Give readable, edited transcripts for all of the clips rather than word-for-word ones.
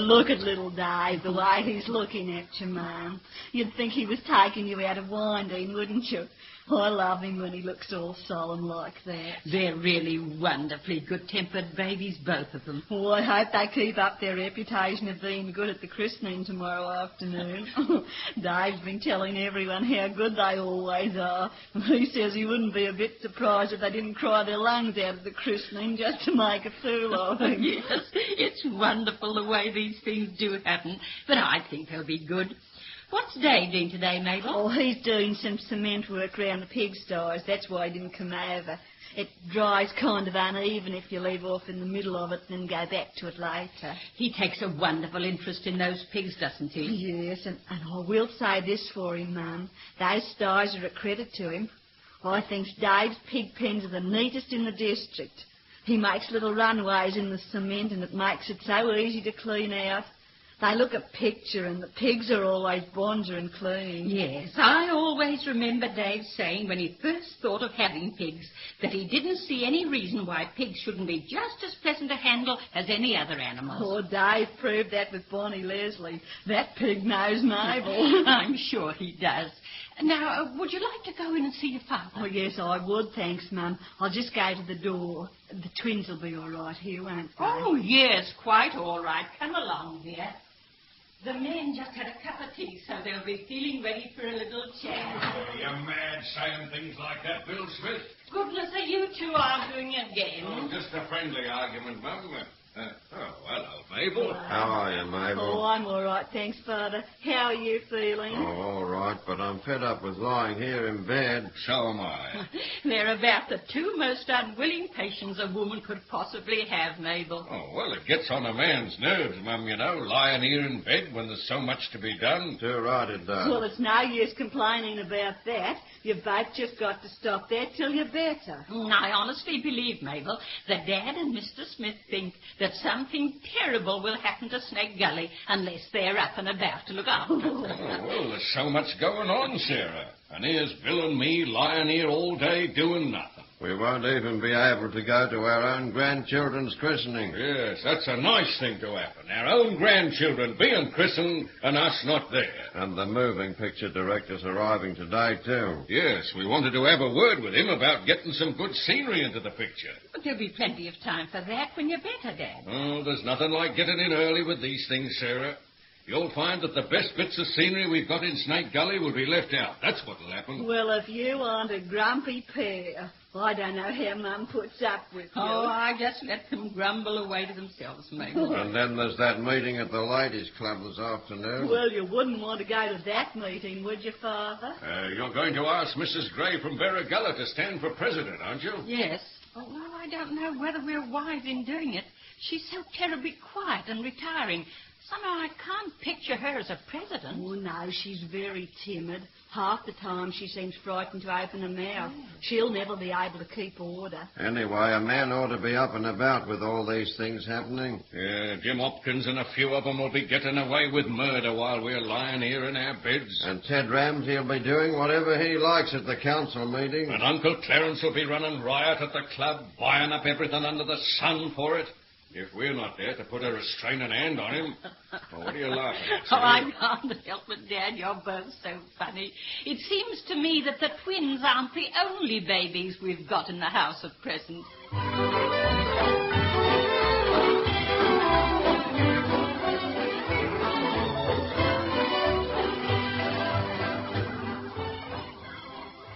look at little Dave, the way he's looking at you, Mum. You'd think he was taking you out of winding, wouldn't you? I love him when he looks all solemn like that. They're really wonderfully good-tempered babies, both of them. Oh, I hope they keep up their reputation of being good at the christening tomorrow afternoon. Dave's been telling everyone how good they always are. He says he wouldn't be a bit surprised if they didn't cry their lungs out at the christening just to make a fool of him. Yes, it's wonderful the way these things do happen, but I think they'll be good. What's Dave doing today, Mabel? Oh, he's doing some cement work round the pigsties. That's why he didn't come over. It dries kind of uneven if you leave off in the middle of it and then go back to it later. He takes a wonderful interest in those pigs, doesn't he? Yes, and I will say this for him, Mum. Those sties are a credit to him. I think Dave's pig pens are the neatest in the district. He makes little runways in the cement and it makes it so easy to clean out. They look a picture, and the pigs are always bonzer and clean. Yes, I always remember Dave saying when he first thought of having pigs that he didn't see any reason why pigs shouldn't be just as pleasant to handle as any other animals. Oh, Dave proved that with Bonnie Leslie. That pig knows Mabel. I'm sure he does. Now, would you like to go in and see your father? Oh, yes, I would, thanks, Mum. I'll just go to the door. The twins will be all right here, won't they? Oh, yes, quite all right. Come along, dear. The men just had a cup of tea, so they'll be feeling ready for a little chat. Oh, you're mad saying things like that, Bill Smith. Goodness, are you two arguing again? Oh, just a friendly argument, Mum. Hello, Mabel. How are you, Mabel? Oh, I'm all right, thanks, Father. How are you feeling? Oh, all right, but I'm fed up with lying here in bed. So am I. They're about the two most unwilling patients a woman could possibly have, Mabel. Oh, well, it gets on a man's nerves, Mum, you know, lying here in bed when there's so much to be done. Too right it does. Well, it's no use complaining about that. You've both just got to stop that till you're better. I honestly believe, Mabel, that Dad and Mr. Smith think that something terrible will happen to Snake Gully unless they're up and about to look after it. Oh, well, there's so much going on, Sarah. And here's Bill and me lying here all day doing nothing. We won't even be able to go to our own grandchildren's christening. Yes, that's a nice thing to happen. Our own grandchildren being christened and us not there. And the moving picture director's arriving today, too. Yes, we wanted to have a word with him about getting some good scenery into the picture. But there'll be plenty of time for that when you're better, Dad. Oh, there's nothing like getting in early with these things, Sarah. You'll find that the best bits of scenery we've got in Snake Gully will be left out. That's what'll happen. Well, if you aren't a grumpy pair, I don't know how Mum puts up with you. Oh, I just let them grumble away to themselves, Mabel. And then there's that meeting at the ladies' club this afternoon. Well, you wouldn't want to go to that meeting, would you, Father? You're going to ask Mrs. Gray from Berrigalla to stand for president, aren't you? Yes. Oh, well, I don't know whether we're wise in doing it. She's so terribly quiet and retiring. Somehow I can't picture her as a president. Oh, no, she's very timid. Half the time she seems frightened to open her mouth. She'll never be able to keep order. Anyway, a man ought to be up and about with all these things happening. Yeah, Jim Hopkins and a few of them will be getting away with murder while we're lying here in our beds. And Ted Ramsey will be doing whatever he likes at the council meeting. And Uncle Clarence will be running riot at the club, buying up everything under the sun for it. If we're not there to put a restraining hand on him. Well, what are you laughing at, Oh, I Sarah? can't help it, Dad. You're both so funny. It seems to me that the twins aren't the only babies we've got in the house at present.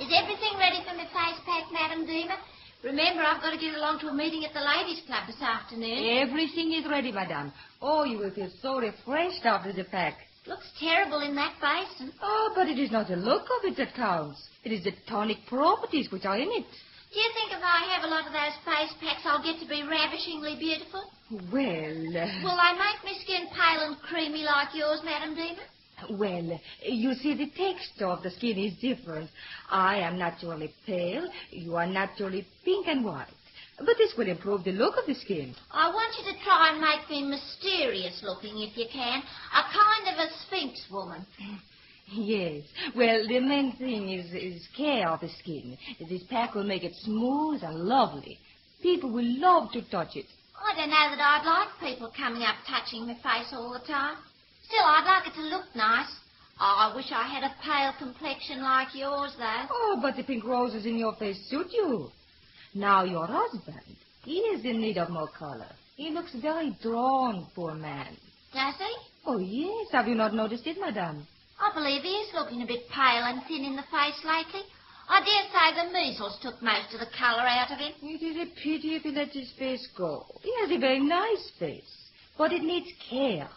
Is everything ready for my face pack, Madam Deemer? Remember, I've got to get along to a meeting at the ladies' club this afternoon. Everything is ready, madame. Oh, you will feel so refreshed after the pack. Looks terrible in that basin. Oh, but it is not the look of it that counts. It is the tonic properties which are in it. Do you think if I have a lot of those face packs, I'll get to be ravishingly beautiful? Well, Will I make my skin pale and creamy like yours, Madam Deemer? well, you see, the texture of the skin is different. I am naturally pale. You are naturally pink and white. But this will improve the look of the skin. I want you to try and make me mysterious looking if you can. A kind of a sphinx woman. Yes. Well, the main thing is care of the skin. This pack will make it smooth and lovely. People will love to touch it. I don't know that I'd like people coming up touching my face all the time. Still, I'd like it to look nice. Oh, I wish I had a pale complexion like yours, though. Oh, but the pink roses in your face suit you. Now, your husband, he is in need of more color. He looks very drawn, poor man. Does he? Oh, yes. Have you not noticed it, madame? I believe he is looking a bit pale and thin in the face lately. I dare say the measles took most of the colour out of him. It is a pity if he lets his face go. He has a very nice face, but it needs care.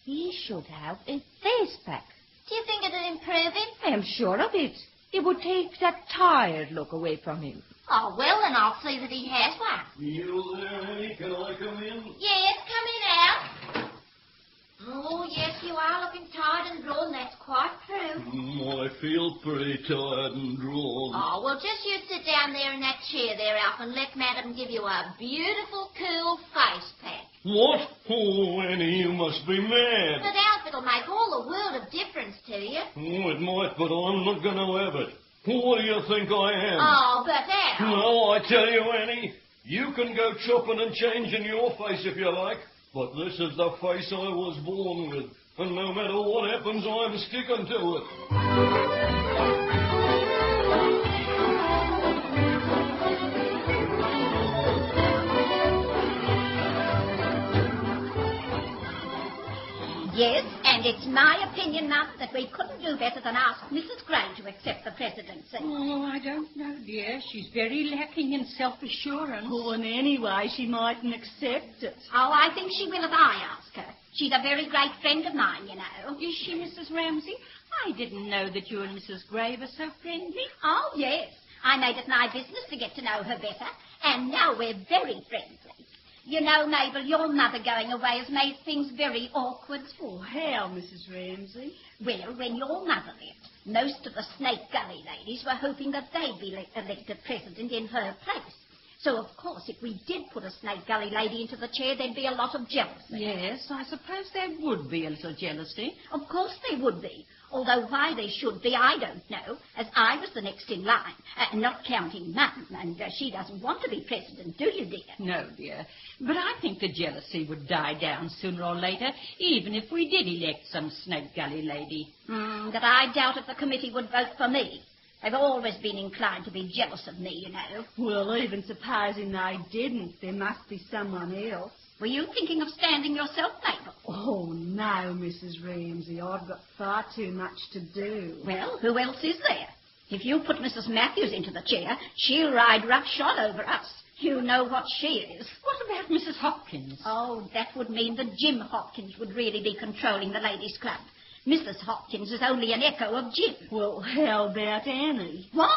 He should have a face pack. Do you think it'll improve him? I am sure of it. It would take that tired look away from him. Oh, well, then I'll see that he has one. You there, Annie? Can I come in? Yes, come in out. Oh, yes, you are looking tired and drawn. That's quite true. I feel pretty tired and drawn. Oh, well, just you sit down there in that chair there, Alf, and let Madam give you a beautiful, cool face pack. What? Oh, Annie, you must be mad. But, Alf, it'll make all the world of difference to you. Oh, it might, but I'm not going to have it. What do you think I am? Oh, but, Alf... No, I tell you, Annie, you can go chopping and changing your face if you like, but this is the face I was born with, and no matter what happens, I'm sticking to it. Yes, and it's my opinion, Mum, that we couldn't do better than ask Mrs. Gray to accept the presidency. Oh, I don't know, dear. She's very lacking in self-assurance. Oh, and anyway, she mightn't accept it. Oh, I think she will if I ask her. She's a very great friend of mine, you know. Is she, Mrs. Ramsay? I didn't know that you and Mrs. Gray were so friendly. Oh, yes. I made it my business to get to know her better, and now we're very friendly. You know, Mabel, your mother going away has made things very awkward. Oh, how, Mrs. Ramsay? Well, when your mother left, most of the Snake Gully ladies were hoping that they'd be elected president in her place. So, of course, if we did put a Snake Gully lady into the chair, there'd be a lot of jealousy. Yes, I suppose there would be a little jealousy. Of course there would be. Although why there should be, I don't know, as I was the next in line, not counting Mum, and she doesn't want to be president, do you, dear? No, dear. But I think the jealousy would die down sooner or later, even if we did elect some Snake Gully lady. That I doubt if the committee would vote for me. They've always been inclined to be jealous of me, you know. Well, even supposing they didn't, there must be someone else. Were you thinking of standing yourself, Mabel? Oh, no, Mrs. Ramsay. I've got far too much to do. Well, who else is there? If you put Mrs. Matthews into the chair, she'll ride roughshod over us. You know what she is. What about Mrs. Hopkins? Oh, that would mean that Jim Hopkins would really be controlling the ladies' club. Mrs. Hopkins is only an echo of Jim. Well, how about Annie? What?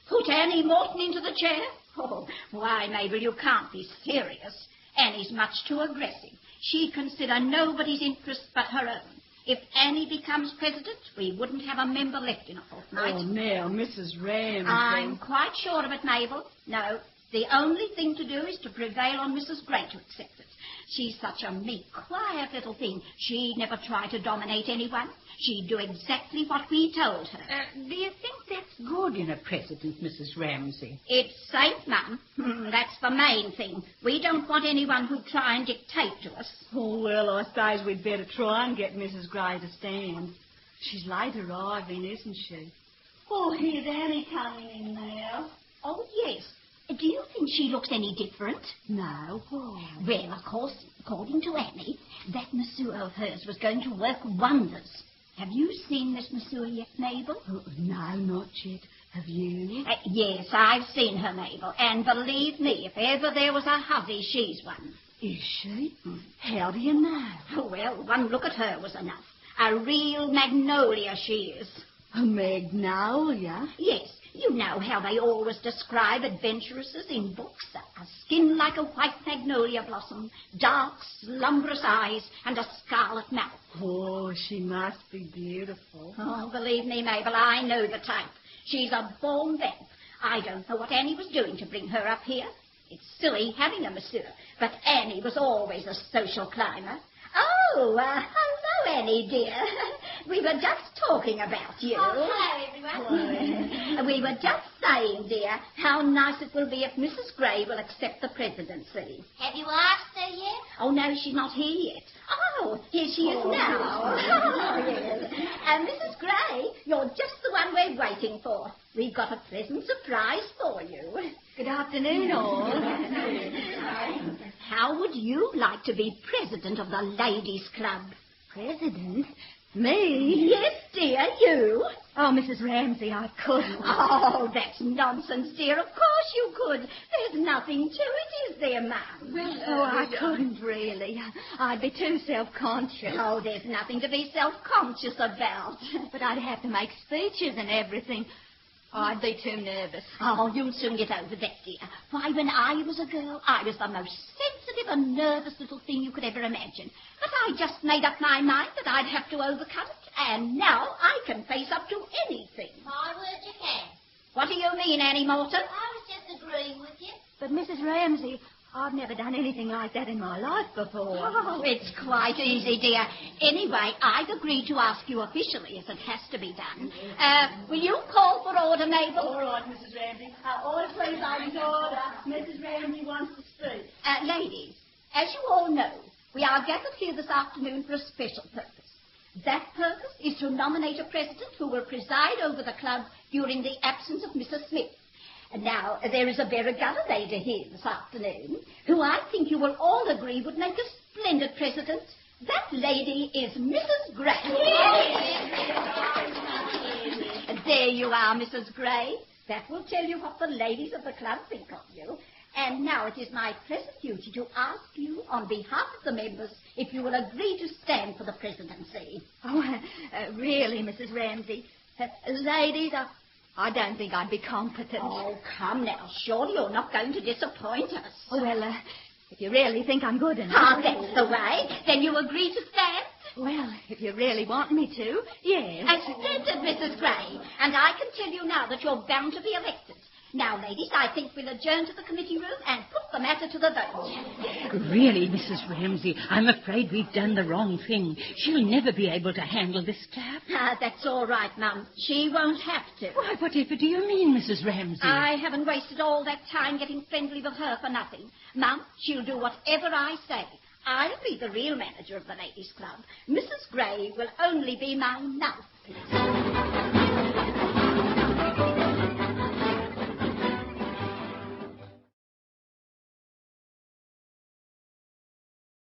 Put Annie Morton into the chair? Oh, why, Mabel, you can't be serious. Annie's much too aggressive. She'd consider nobody's interest but her own. If Annie becomes president, we wouldn't have a member left in a fortnight. Oh, now, Mrs. Ramsay. I'm quite sure of it, Mabel. No, the only thing to do is to prevail on Mrs. Gray to accept it. She's such a meek, quiet little thing. She'd never try to dominate anyone. She'd do exactly what we told her. Do you think that's good in a president, Mrs. Ramsay? It's safe, Mum. That's the main thing. We don't want anyone who'd try and dictate to us. Oh, well, I suppose we'd better try and get Mrs. Gray to stand. She's late arriving, isn't she? Oh, here's Annie coming in now. Oh, yes. Do you think she looks any different? No, why? Well, of course, according to Annie, that masseur of hers was going to work wonders. Have you seen this masseur yet, Mabel? Oh, no, not yet. Have you? Yes, I've seen her, Mabel. And believe me, if ever there was a hussy, she's one. Is she? How do you know? Oh, well, one look at her was enough. A real magnolia she is. A magnolia? Yes. You know how they always describe adventuresses in books. A skin like a white magnolia blossom, dark, slumberous eyes, and a scarlet mouth. Oh, she must be beautiful. Oh, believe me, Mabel, I know the type. She's a born vamp. I don't know what Annie was doing to bring her up here. It's silly having a masseur, but Annie was always a social climber. Oh, hello, Annie, dear. We were just talking about you. Oh, hello, everyone. We were just saying, dear, how nice it will be if Mrs. Gray will accept the presidency. Have you asked her yet? Oh, no, she's not here yet. Oh, here she is now. Oh, yes. Mrs. Gray, you're just the one we're waiting for. We've got a pleasant surprise for you. Good afternoon, all. How would you like to be president of the Ladies' Club? President? Me? Yes, dear, you. Oh, Mrs. Ramsey, I couldn't. Oh, that's nonsense, dear. Of course you could. There's nothing to it, is there, Mum? Oh, I couldn't really. I'd be too self-conscious. Oh, there's nothing to be self-conscious about. But I'd have to make speeches and everything. Oh, I'd be too nervous. Oh, you'll soon get over that, dear. Why, when I was a girl, I was the most sensitive and nervous little thing you could ever imagine. But I just made up my mind that I'd have to overcome it, and now I can face up to anything. My word, you can. What do you mean, Annie Morton? I was just agreeing with you. But, Mrs. Ramsey, I've never done anything like that in my life before. Oh, it's quite easy, dear. Anyway, I'd agreed to ask you officially, as it has to be done. Will you call for order, Mabel? All right, Mrs. Ramsey. Order, please, ladies, order. Mrs. Ramsey wants to speak. Ladies, as you all know, we are gathered here this afternoon for a special purpose. That purpose is to nominate a president who will preside over the club during the absence of Mrs. Smith. And now, there is a very Gully lady here this afternoon who I think you will all agree would make a splendid president. That lady is Mrs. Gray. There you are, Mrs. Gray. That will tell you what the ladies of the club think of you. And now it is my pleasant duty to ask you, on behalf of the members, if you will agree to stand for the presidency. Oh, really, Mrs. Ramsey? Ladies, I don't think I'd be competent. Oh, come now. Surely you're not going to disappoint us. Oh, well, if you really think I'm good enough... Ah, that's the way. Then you agree to stand? Well, if you really want me to, yes. Splendid, Mrs. Gray. And I can tell you now that you're bound to be elected. Now, ladies, I think we'll adjourn to the committee room and put the matter to the vote. Really, Mrs. Ramsey, I'm afraid we've done the wrong thing. She'll never be able to handle this club. That's all right, Mum. She won't have to. Why, whatever do you mean, Mrs. Ramsey? I haven't wasted all that time getting friendly with her for nothing. Mum, she'll do whatever I say. I'll be the real manager of the Ladies' Club. Mrs. Gray will only be my mouthpiece.